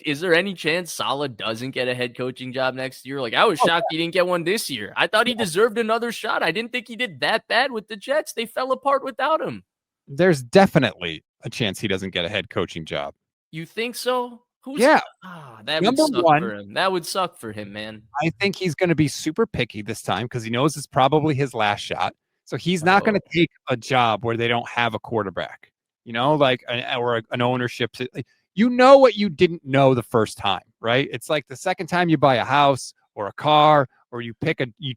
is there any chance Saleh doesn't get a head coaching job next year? Like, I was shocked he didn't get one this year. I thought he deserved another shot. I didn't think he did that bad with the Jets. They fell apart without him. There's definitely a chance he doesn't get a head coaching job. You think so? Yeah. That would Number suck one, for him. That would suck for him, man. I think he's going to be super picky this time because he knows it's probably his last shot. So he's not going to take a job where they don't have a quarterback, like an ownership. You know what you didn't know the first time, right? It's like the second time you buy a house or a car or you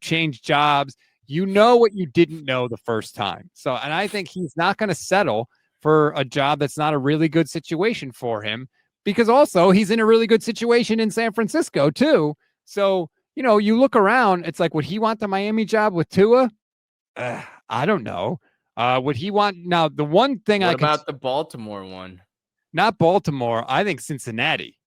change jobs. You know what you didn't know the first time. So, and I think he's not going to settle for a job that's not a really good situation for him, because also he's in a really good situation in San Francisco too. So, you look around, it's like, would he want the Miami job with Tua? I don't know. Would he want now? The one thing what about the Baltimore one? Not Baltimore. I think Cincinnati.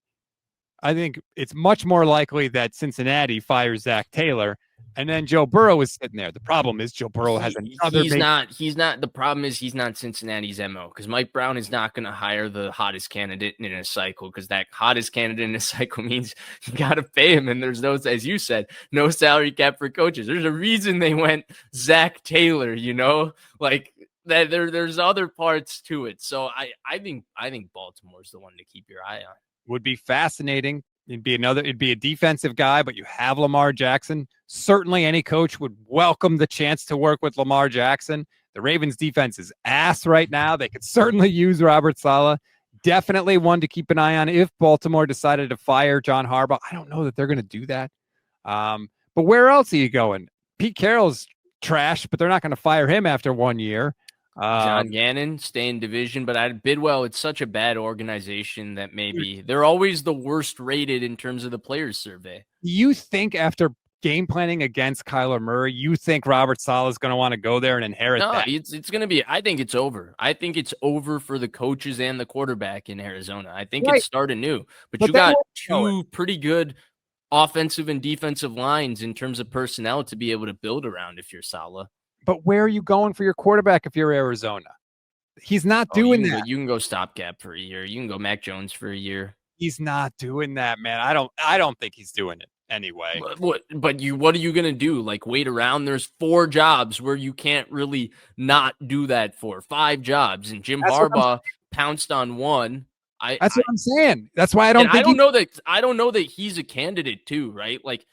I think it's much more likely that Cincinnati fires Zach Taylor, and then Joe Burrow is sitting there. The problem is Joe Burrow has another. He's not. The problem is he's not Cincinnati's MO, because Mike Brown is not going to hire the hottest candidate in a cycle, because that hottest candidate in a cycle means you got to pay him, and there's no, as you said, no salary cap for coaches. There's a reason they went Zach Taylor. Like that. There's other parts to it. So I think Baltimore's the one to keep your eye on. Would be fascinating. It'd be a defensive guy, but you have Lamar Jackson. Certainly any coach would welcome the chance to work with Lamar Jackson. The Ravens defense is ass right now. They could certainly use Robert Saleh. Definitely one to keep an eye on if Baltimore decided to fire John Harbaugh. I don't know that they're going to do that. But where else are you going? Pete Carroll's trash, but they're not going to fire him after 1 year. John Gannon, stay in division, but Bidwell, it's such a bad organization that maybe they're always the worst rated in terms of the players survey. You think after game planning against Kyler Murray, you think Robert Saleh is going to want to go there and inherit that? No, it's going to be, I think it's over. I think it's over for the coaches and the quarterback in Arizona. I think it's starting new, but you got two pretty good offensive and defensive lines in terms of personnel to be able to build around if you're Saleh. But where are you going for your quarterback if you're Arizona? He's not doing that. You can go stopgap for a year. You can go Mac Jones for a year. He's not doing that, man. I don't think he's doing it anyway. What are you going to do? Like, wait around? There's 4 jobs where you can't really not do that for. 5 jobs, and Jim Harbaugh pounced on one. That's what I'm saying. That's why I don't know that he's a candidate too, right? Like,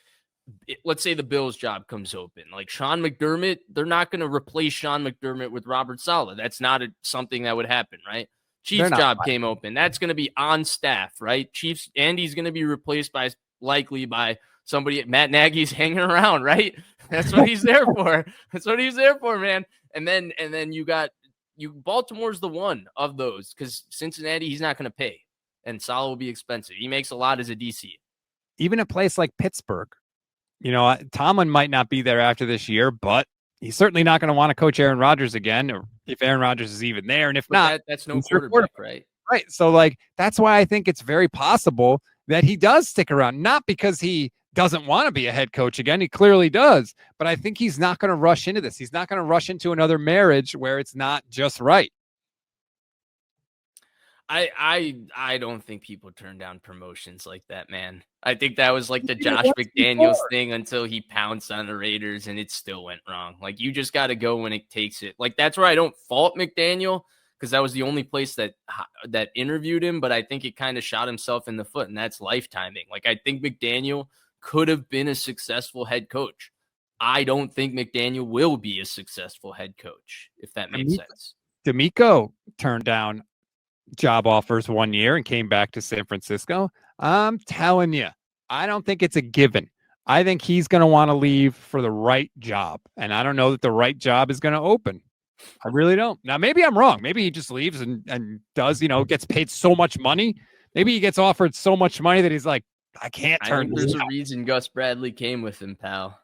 let's say the Bills job comes open, like Sean McDermott, they're not going to replace Sean McDermott with Robert Saleh. That's not something that would happen, right? Chiefs job came open. That's going to be on staff, right? Chiefs, Andy's going to be replaced likely by somebody. Matt Nagy's hanging around, right? That's what he's there for. That's what he's there for, man. And then Baltimore's the one of those, because Cincinnati, he's not going to pay, and Saleh will be expensive. He makes a lot as a DC. Even a place like Pittsburgh, Tomlin might not be there after this year, but he's certainly not going to want to coach Aaron Rodgers again, or if Aaron Rodgers is even there. And if not, that's no quarterback, right? Right. So, that's why I think it's very possible that he does stick around, not because he doesn't want to be a head coach again. He clearly does, but I think he's not going to rush into this. He's not going to rush into another marriage where it's not just right. I don't think people turn down promotions like that, man. I think that was like the Josh McDaniels thing until he pounced on the Raiders and it still went wrong. Like, you just got to go when it takes it. Like, that's where I don't fault McDaniel, because that was the only place that interviewed him, but I think it kind of shot himself in the foot, and that's lifetiming. Like, I think McDaniel could have been a successful head coach. I don't think McDaniel will be a successful head coach, if that makes sense. D'Amico turned down job offers 1 year and came back to San Francisco. I'm telling you, I don't think it's a given. I think he's going to want to leave for the right job, and I don't know that the right job is going to open. I really don't. Now, maybe I'm wrong. Maybe he just leaves and does, gets paid so much money. Maybe he gets offered so much money that he's like, I can't turn this down. There's a reason Gus Bradley came with him, pal.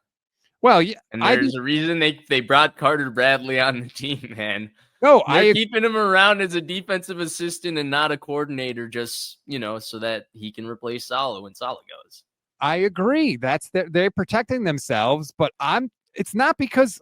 Well, yeah. And there's a reason they brought Carter Bradley on the team, man. No, they're keeping him around as a defensive assistant and not a coordinator, just, so that he can replace Saleh when Saleh goes. I agree. They're protecting themselves, but it's not because,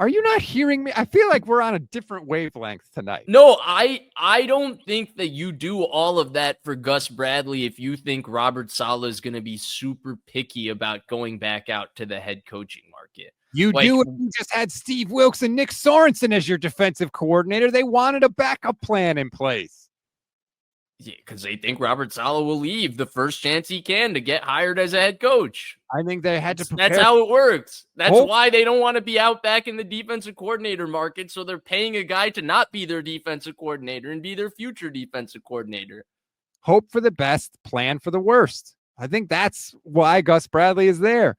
Are you not hearing me? I feel like we're on a different wavelength tonight. No, I don't think that you do all of that for Gus Bradley if you think Robert Saleh is going to be super picky about going back out to the head coaching market. You Like, do. You just had Steve Wilkes and Nick Sorensen as your defensive coordinator. They wanted a backup plan in place. yeah, because they think Robert Saleh will leave the first chance he can to get hired as a head coach. I think they had to prepare. That's how it works. That's why they don't want to be out back in the defensive coordinator market. So they're paying a guy to not be their defensive coordinator and be their future defensive coordinator. Hope for the best, plan for the worst. I think that's why Gus Bradley is there.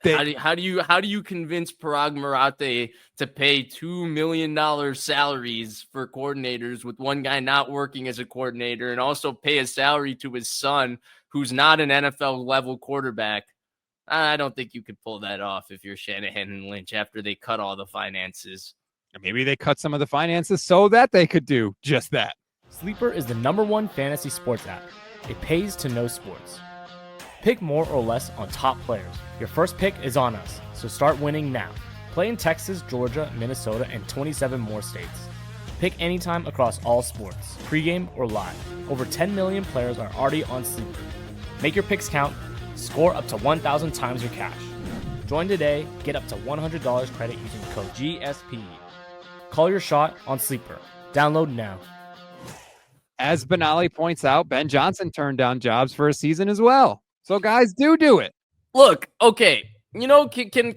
How do you convince Parag Marathe to pay $2 million salaries for coordinators with one guy not working as a coordinator and also pay a salary to his son who's not an NFL level quarterback? I don't think you could pull that off if you're Shanahan and Lynch after they cut all the finances. Maybe they cut some of the finances so that they could do just that. Sleeper is the #1 fantasy sports app. It pays to know sports. Pick more or less on top players. Your first pick is on us, so start winning now. Play in Texas, Georgia, Minnesota, and 27 more states. Pick anytime across all sports, pregame or live. Over 10 million players are already on Sleeper. Make your picks count. Score up to 1,000 times your cash. Join today. Get up to $100 credit using code GSPE. Call your shot on Sleeper. Download now. As Benali points out, Ben Johnson turned down jobs for a season as well. So guys do it. Look, okay. You know, can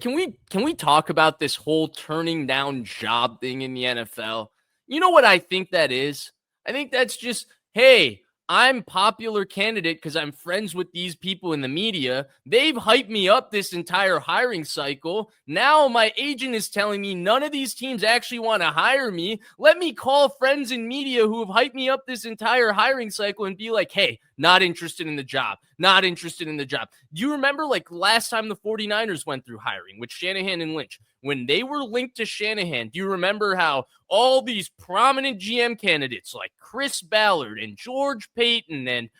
we talk about this whole turning down job thing in the NFL? You know what I think that is? I think that's just, hey, I'm popular candidate because I'm friends with these people in the media. They've hyped me up this entire hiring cycle. Now my agent is telling me none of these teams actually want to hire me. Let me call friends in media who have hyped me up this entire hiring cycle and be like, hey, not interested in the job. Not interested in the job. Do you remember like last time the 49ers went through hiring with Shanahan and Lynch? When they were linked to Shanahan, do you remember how all these prominent GM candidates like Chris Ballard and George Payton and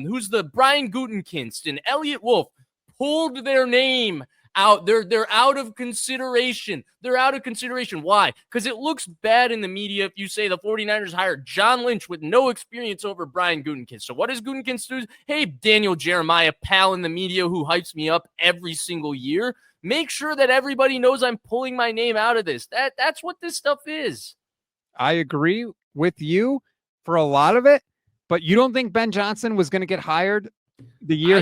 who's the Brian Gutekunst and Elliott Wolf pulled their name out? They're out of consideration. They're out of consideration. Why? Because it looks bad in the media if you say the 49ers hired John Lynch with no experience over Brian Gutekunst. So what does Gutekunst do? Hey, Daniel Jeremiah, pal in the media who hypes me up every single year. Make sure that everybody knows I'm pulling my name out of this. That's what this stuff is. I agree with you for a lot of it, but you don't think Ben Johnson was going to get hired the year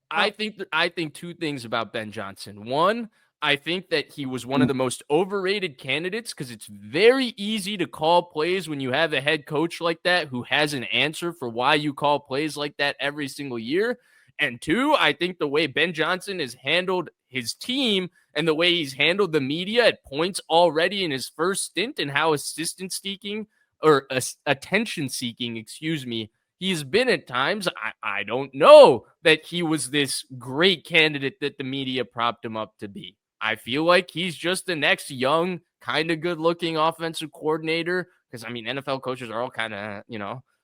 I think two things about Ben Johnson. One, I think that he was one of the most overrated candidates because it's very easy to call plays when you have a head coach like that who has an answer for why you call plays like that every single year. And two, I think the way Ben Johnson has handled his team and the way he's handled the media at points already in his first stint and how attention seeking, he's been at times. I don't know that he was this great candidate that the media propped him up to be. I feel like he's just the next young, kind of good looking offensive coordinator. Because I mean, NFL coaches are all kind of,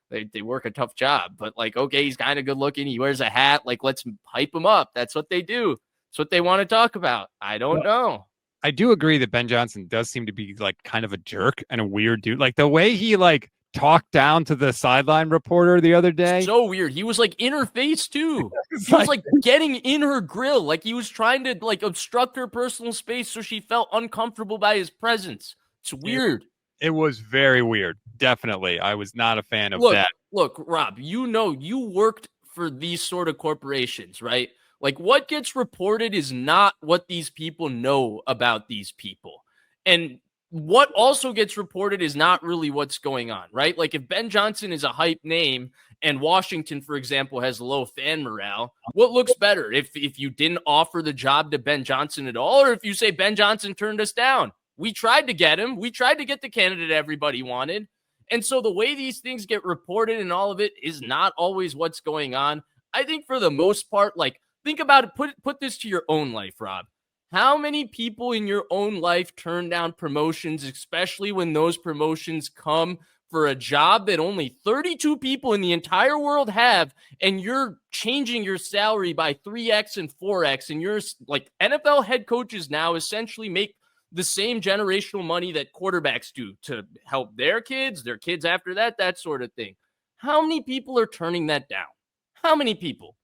they work a tough job, but like, okay, he's kind of good looking. He wears a hat. Like, let's hype him up. That's what they do. That's what they want to talk about. I don't know. I do agree that Ben Johnson does seem to be like kind of a jerk and a weird dude. Like the way he like talked down to the sideline reporter the other day. So weird. He was like in her face too. He was like getting in her grill. Like he was trying to like obstruct her personal space so she felt uncomfortable by his presence. It's weird. It was very weird. Definitely. I was not a fan of that. Look, Rob, you worked for these sort of corporations, right? Like what gets reported is not what these people know about these people. And what also gets reported is not really what's going on, right? Like if Ben Johnson is a hype name and Washington, for example, has low fan morale, what looks better? If you didn't offer the job to Ben Johnson at all, or if you say Ben Johnson turned us down? We tried to get him. We tried to get the candidate everybody wanted. And so the way these things get reported and all of it is not always what's going on. I think for the most part, like think about it, put this to your own life, Rob. How many people in your own life turn down promotions, especially when those promotions come for a job that only 32 people in the entire world have, and you're changing your salary by 3x and 4x, and you're like NFL head coaches now essentially make the same generational money that quarterbacks do to help their kids after that, that sort of thing. How many people are turning that down? How many people?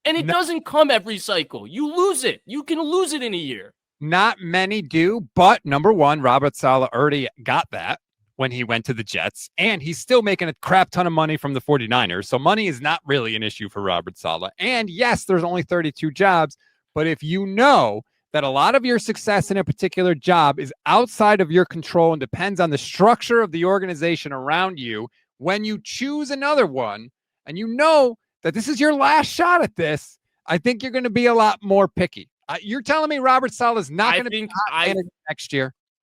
And it doesn't come every cycle. You lose it. You can lose it in a year. Not many do, but number one, Robert Saleh already got that when he went to the Jets, and he's still making a crap ton of money from the 49ers. So money is not really an issue for Robert Saleh. And yes, there's only 32 jobs, but if you know that a lot of your success in a particular job is outside of your control and depends on the structure of the organization around you, when you choose another one and you know that this is your last shot at this, I think you're going to be a lot more picky. You're telling me Robert Saleh is not going to be next year?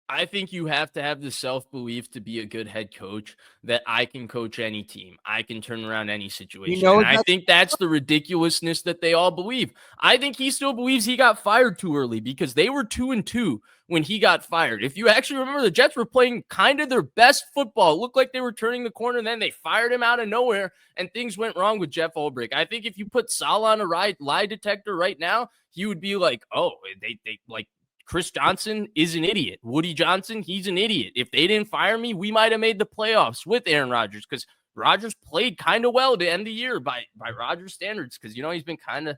I think you have to have the self-belief to be a good head coach that I can coach any team. I can turn around any situation. And I think that's the ridiculousness that they all believe. I think he still believes he got fired too early because they were 2-2 when he got fired. If you actually remember, the Jets were playing kind of their best football. It looked like they were turning the corner, and then they fired him out of nowhere, and things went wrong with Jeff Ulbrich. I think if you put Saleh on a lie detector right now, he would be like, oh, they like, Chris Johnson is an idiot. Woody Johnson, he's an idiot. If they didn't fire me, we might have made the playoffs with Aaron Rodgers because Rodgers played kind of well to end the year by Rodgers standards because, he's been kind of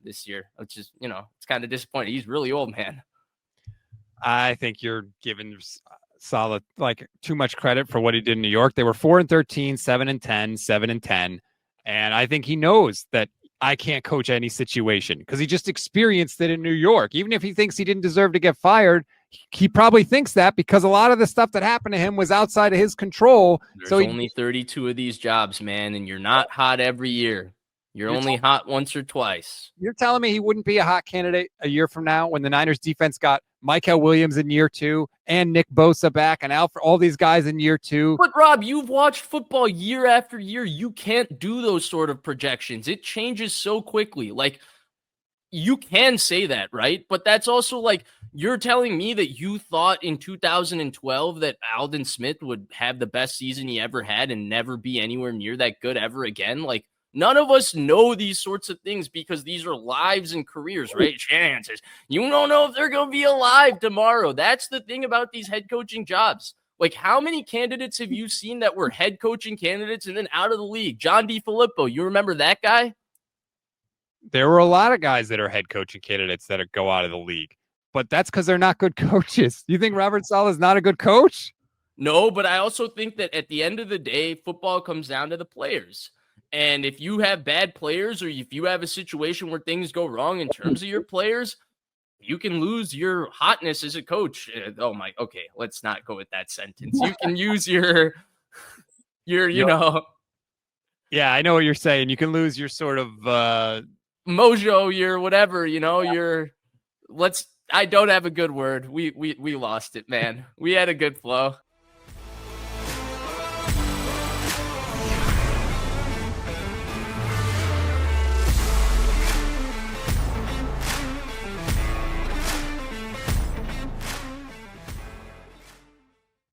this year, which is, it's kind of disappointing. He's really old, man. I think you're giving Saleh too much credit for what he did in New York. They were 4-13, 7-10, 7-10. And I think he knows that I can't coach any situation because he just experienced it in New York. Even if he thinks he didn't deserve to get fired, he probably thinks that because a lot of the stuff that happened to him was outside of his control. There's only 32 of these jobs, man, and you're not hot every year. You're only hot once or twice. You're telling me he wouldn't be a hot candidate a year from now when the Niners defense got Michael Williams in year 2 and Nick Bosa back and Alfred, all these guys in year 2. But Rob, you've watched football year after year. You can't do those sort of projections. It changes so quickly. You can say that, right? But that's also you're telling me that you thought in 2012 that Aldon Smith would have the best season he ever had and never be anywhere near that good ever again. None of us know these sorts of things because these are lives and careers, right? Shanahan says, you don't know if they're going to be alive tomorrow. That's the thing about these head coaching jobs. How many candidates have you seen that were head coaching candidates and then out of the league? John DeFilippo, you remember that guy? There were a lot of guys that are head coaching candidates that go out of the league, but that's because they're not good coaches. You think Robert Saleh is not a good coach? No, but I also think that at the end of the day, football comes down to the players. And if you have bad players or if you have a situation where things go wrong in terms of your players, you can lose your hotness as a coach. Okay, let's not go with that sentence. You can use your Yeah, I know what you're saying. You can lose your sort of mojo, your whatever, I don't have a good word. We lost it, man. We had a good flow.